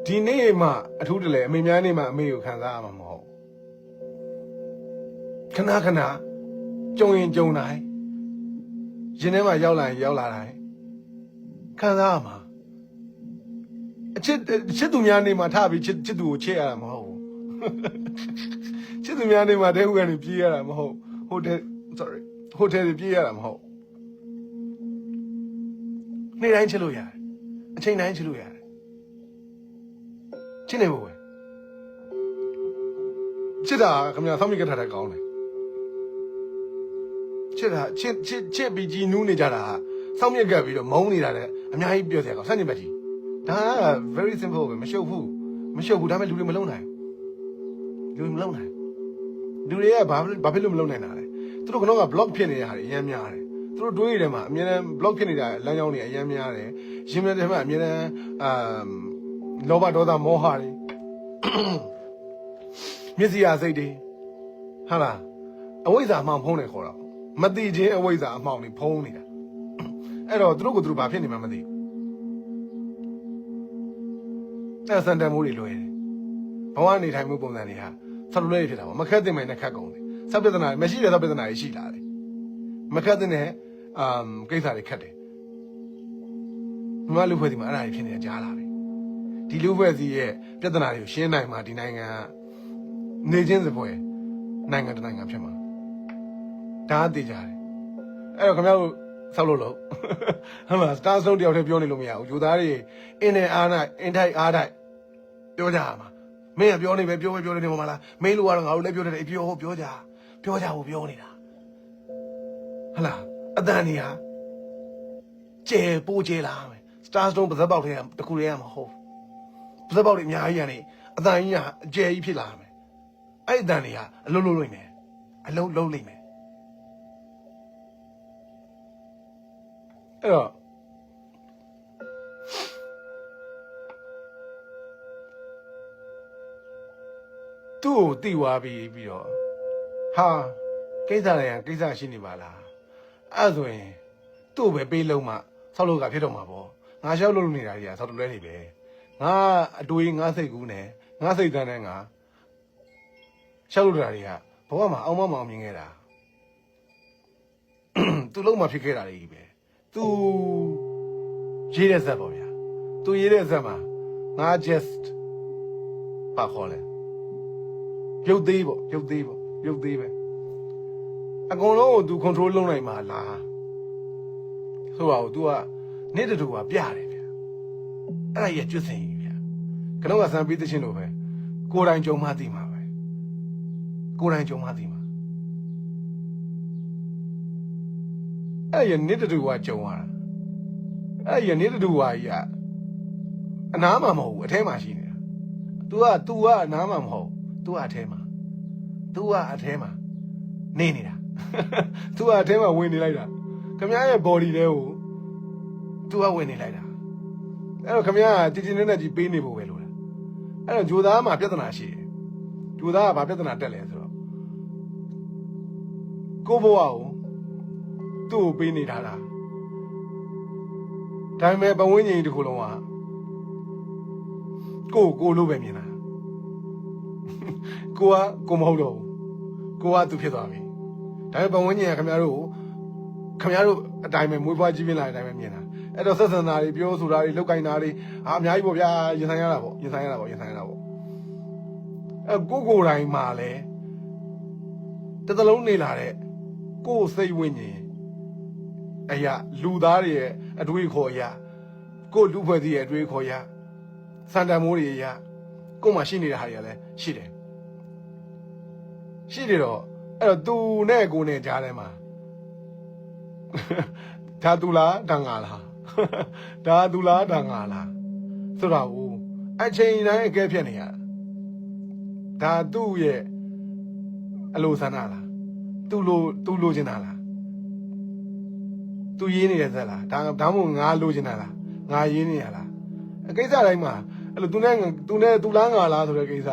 ဒီနေ့မှအထူးတလဲအမေများနေ့မှအမေကိုခံစားရမှာမဟုတ်ခဏခဏကြုံရင်ကြုံတိုင်းရင်ထဲမှာရောက်လာရင်ရောက်လာတိုင်းခံစားရမှာအချစ်သူများနေ့မှာထပြီးချစ်သူကိုချစ်ရတာမဟုတ်ဘူးချစ်သူများနေ့မှာတဲဥကနေပြေးရတာမဟုတ်ဟိုတယ်ပြေးရတာမဟုတ်နေ့တိုင်းချစ်လို့ရတယ်အချိန်တိုင်းချစ်လို့ရတယ်ချစ်နေဖို့ပဲချစ်တာခင်ဗျာဆောင်းမိကထားတဲ့ကောင်းတယ်ချစ်ပြီးကြီးနူးနေကြတာဆောင်းမြက်ကပ်ပြီးတော့မုန်းနေတာတဲ့အများကြီးပြောစရာကောင်းစနေပါကြီးဒါက very simple ပဲမရှုပ်ဘူးဒါပေမဲ့လူတွေမလုံးနိုင်လူတွေကဘာဖြစ်လို့မလုံးနိုင်တာလဲသူတို့ကတော့ block ဖြစ်နေတာတွေအများများတယ်သူတို့တွေးရတဲ့မှာအများနဲ့ block ဖြစ်နေတာလမ်းကြောင်းတွေအများများတယ်ရင်ထဲမှာအများနဲ့လောဘဒေါသမောဟတွေမျက်စိအစိတ်တွေဟာလားအဝိဇ္ဇာအမှောင်ဖုံးတယ်ခေါ်တော့မသိခြင်းအဝိဇ္ဇာအမှောင်တွေဖုံးနေတာအဲ့တော့သူတို့ကသူတို့ဘာဖြစ်နေမှမသိဘူးအဲ့စံတန်မိုးတွေလွယ်တယ်ဘဝနေထိုင်မှုပုံစံတွေဟာဆက်လွဲဖြစ်တာပေါ့မခက်တင်မယ်နဲ့ခက်ကုန်တယ်ဆက်ပြဿနာမရှိတဲ့ဆက်ပြဿနာတွေရှိလာတယ်မခက်တဲ့ကိစ္စတွေခက်တယ်မြမလူဖွဲ့စီမှာအဲ့ဒါတွေဖြစ်နေတာကြားလာပြီဒီလူဖွဲ့စီရဲ့ပြဿနာတွေကိုရှင်းနိုင်မှာဒီနိုင်ငံနေချင်းစပွဲနိုင်ငံတနိုင်ငံဖြစ်မှာဒါအသေးကြတယ်အဲ့တော့ခင်ဗျားတို့ဆောက်လို့ဟုတ်မှာစတားဆုံးတယောက်တည်းပြောနေလို့မရဘူးယူသားတွေအင်းနဲ့အားနိုင်အင်းထိုက်အားတိုက်ပြောကြမှာမင်းကပြောနေပဲပြောနေတယ်မလားမင်းလူကတော့ငါတို့လည်းပြောတယ်ပြောကြဖို့ပြောနေတာဟလားအတန်ကြီးဟာကျဲပိုးကျဲလာမယ်စတားဆုံးပါဇက်ပေါက်ထဲကတခုတည်းကမဟုတ်ပါဇက်ပေါက်တွေအများကြီးကနေအတန်ကြီးကအကျဲကြီးဖြစ်လာမယ်အဲ့အတန်တွေကအလုံးလုံးလိမ့်မယ်အလုံးလုံးလိမ့်မယ်အဲ့တော့သူ့ကိုတိဝါပြီးတော့ဟာကိစ္စတွေကကိစ္စရှိနေပါလားအဲ့ဆိုရင်သူ့ပဲပေးလုံးမှဆောက်လို့ကဖြစ်တော့မှာပေါ့ငါရှောက်လို့နေတာကြီးကဆောက်တလွဲနေပဲငါအတွေးငါစိတ်ကူးနဲ့ငါစိတ်ကန်းနဲ့ငါရှောက်လို့တာတွေကဘဝမှာအောင်မမြင်ခဲ့တာသူ့လုံးမှဖြစ်ခဲ့တာတွေကြီးပဲသူရေးတဲ့ဇက်ပေါ့ဗျာသူရေးတဲ့ဇက်မှာငါ just ပါခေါ်လဲပြုတ်သေးပဲအကုန်လုံးကို तू control လုပ်နိုင်မှာလားဆိုတော့ तू ကနေ့တူကပြတယ်ဗျာအဲ့ဒါကြီးကျွတ်စင်ကြီးဗျာကတော့ကစံပေးသချင်းလို့ပဲကိုယ်တိုင်ကြုံမှသိမှာပဲအဲ့ရနေ့တူကကြုံရတာအဲ့ရနေ့တူကကြီးကအနားမှာမဟုတ်ဘူးအထဲမှာရှိနေတာ तू ကအနားမှာမဟုတ် तू ကအထဲမှာနေနေတာ तू ကအထဲမှာဝင်နေလိုက်တာခင်ဗျားရဲ့ body ထဲကို तू ကဝင်နေလိုက်တာအဲ့တော့ခင်ဗျားကတည်နေနဲ့ကြီးပေးနေဖို့ပဲလို့လားအဲ့တော့ဂျိုသားမှာပြဿနာရှိတယ်ဂျိုသားကဘာပြဿနာတက်လဲဆိုတော့ကိုဘဝကိုသူ့ကိုပေးနေတာလားဒါပေမဲ့ပဝင်းကြီးတစ်ခုလုံးကကိုလို့ပဲမြင်တာကိုမဟုတ်တော့ဘူးကိုကသူဖြစ်သွားပြီဒါပေမဲ့ပဝင်းကြီးကခင်ဗျားတို့အတိုင်းပဲမွေးဖွားကြီးပြင်းလာတဲ့အတိုင်းပဲမြင်တာအဲ့တော့ဆက်ဆံတာတွေပြောဆိုတာတွေလောက်ကင်တာတွေအများကြီးပေါ့ဗျာရင်ဆိုင်ရတာပေါ့အဲ့ကိုယ်တိုင်းမှာလဲတစ်သလုံးနေလာတဲ့ကိုယ်စိတ်ဝိညာဉ်အရာလူသားတွေရဲ့အတွေးခေါ်အရာကိုယ်လူဖွဲ့စည်းရဲ့အတွေးခေါ်အရာစံတန်မိုးတွေအရာကိုယ်မှာရှိနေတဲ့ဟာတွေကလည်းရှိတယ်တော့အဲ့တော့သူနဲ့ကိုယ်နဲ့ကြားထဲမှာဒါသူလားဒါငါလားဆိုတော့အချိန်တိုင်းအကဲဖြတ်နေရတာဒါသူ့ရဲ့အလိုဆန္ဒလားသူလိုချင်တာလားသူရေးနေတဲ့ဇက်လားဒါမှမဟုတ်ငါလိုချင်တာလားငါရေးနေရလားအကိစ္စတိုင်းမှာအဲ့လိုသူလားငါလားဆိုတဲ့ကိစ္စ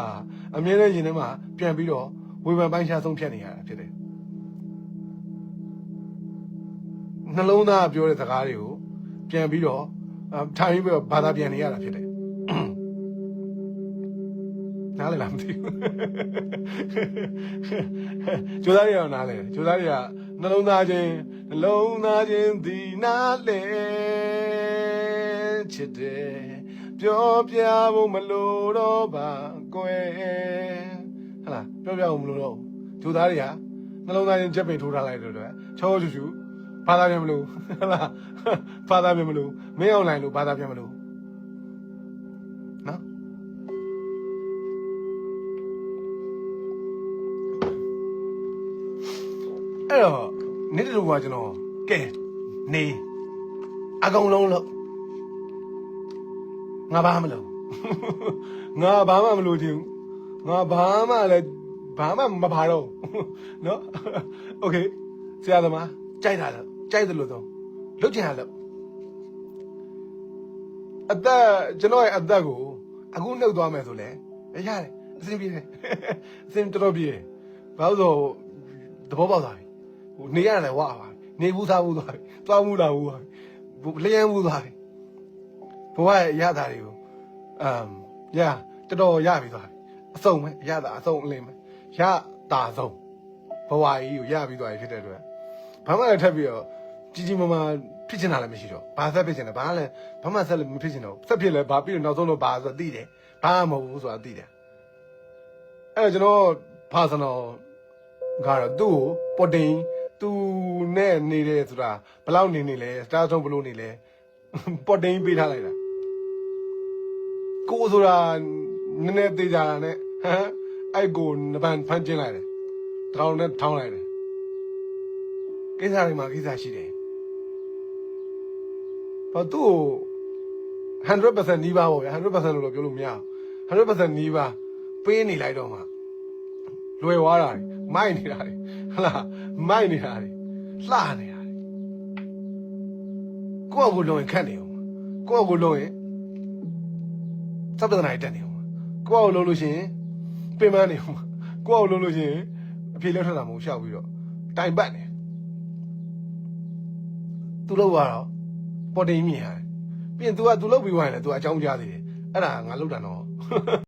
အမြဲတမ်းရင်ထဲမှာပြန်ပြီးတော့ဝေဖန်ပိုင်းခြားဆုံးဖြတ်နေရတာဖြစ်တယ်နှလုံးသားပြောတဲ့စကားတွေကိုပြန်ပြီးတော့ ထိုင်ပြီးတော့ဘာသာပြန်နေရတာဖြစ်တယ်နားလည်လားမသိဘူးကျိုးသားတွေကတော့နားလည်ကျိုးသားတွေကနှလုံးသားချင်းဒီနားလည်ချစ်တယ်ပြောပြဖို့မလိုတော့ပါကွယ်ဟလာပြောပြဖို့မလိုတော့ကျိုးသားတွေကနှလုံးသားချင်းချက်ပင်ထိုးထားလိုက်တော့ချောချူဘာသာပြန်မလို့ဟလာဘာသာပြန်မလို့မင်းအောင်လိုင်းလို့ဘာသာပြန်မလို့နော်အဲ့တော့နေ့တူကကျွန်တော်ကဲနေအကောင်လုံးလို့ငါဘာမလို့ငါဘာမှမလို့ချင်ငါဘာမှလည်းဘာမှမပါတော့နော်โอเคဆရာသမားကြိုက်တာလို့ကြိုက်တယ်လို့တော့လုတ်ချင်တာလို့အသက်ကျွန်တော်ရဲ့အသက်ကိုအခုနှုတ်သွားမယ်ဆိုလဲရတယ်အဆင်ပြေတယ်အဆင်တော်ပြေတယ်ဘာလို့ဆိုသဘောပေါက်သွားပြီဟိုနေရတယ်ဝါပါနေဘူးသားဘူးသွားပြီသွားမှုလာဘူးသွားပြီလျှမ်းမှုသွားပြီဘဝရဲ့အရသာတွေကိုရတော်ရပြီသွားပြီအစုံပဲအရသာအစုံအလင်းပဲရတာဆုံးဘဝကြီးကိုရပြီးသွားပြီဖြစ်တဲ့အတွက်ဘာမှလည်းထပ်ပြီးတော့ကြီးမားမားဖြစ်ချင်တာလည်းမရှိတော့ဘာဆက်ဖြစ်ချင်လဲဘာလည်းဘာမှဆက်လည်းမဖြစ်ချင်တော့ဆက်ဖြစ်လဲဘာပြီးတော့နောက်ဆုံးတော့ဘာဆိုတော့သိတယ်ဘာမှမဟုတ်ဘူးဆိုတာသိတယ်အဲ့တော့ကျွန်တော် personal ကတော့သူ့ကိုပေါ်တင်သူနဲ့နေတယ်ဆိုတာဘယ်လောက်နေလဲစတားဆုံးဘလို့နေလဲပေါ်တင်ပေးထားလိုက်တာကိုဆိုတာနည်းနည်းသေးကြတာနဲ့ဟမ်အဲ့ကိုနပန်ဖမ်းကျင်းလိုက်တယ်တောင်းနဲ့ထောင်းလိုက်တယ်ကိစ္စတွေမှာကိစ္စရှိတယ်ဘာသူ့ကို100%နီးပါးပေါ့ဗျာ100%လို့ပြောလို့မရဘူး100%နီးပါးပေးနေလိုက်တော့မှလွယ်သွားတာမိုက်နေတာဟလားမိုက်နေတာလှနေတာကိုယ့်အကိုလုံးရင်ခတ်နေအောင်ကိုယ့်အကိုလုံးရင်စပ်ပဒနာတက်နေအောင်ကိုယ့်အကိုလုံးလို့ရှိရင်ပင်ပန်းနေအောင်ကိုယ့်အကိုလုံးလို့ရှိရင်အပြေလက်ထွက်တာမဟုတ်ရှောက်ပြီးတော့တိုင်ပတ်နေသူလောက်ကတော့ပေါ်တင်မြင်ရတယ်ပြီးရင် तू က तू လောက်ပြီးသွားရင်လည်း तू အကြောင်းကြားသေးတယ်အဲ့ဒါငါလောက်တာတော့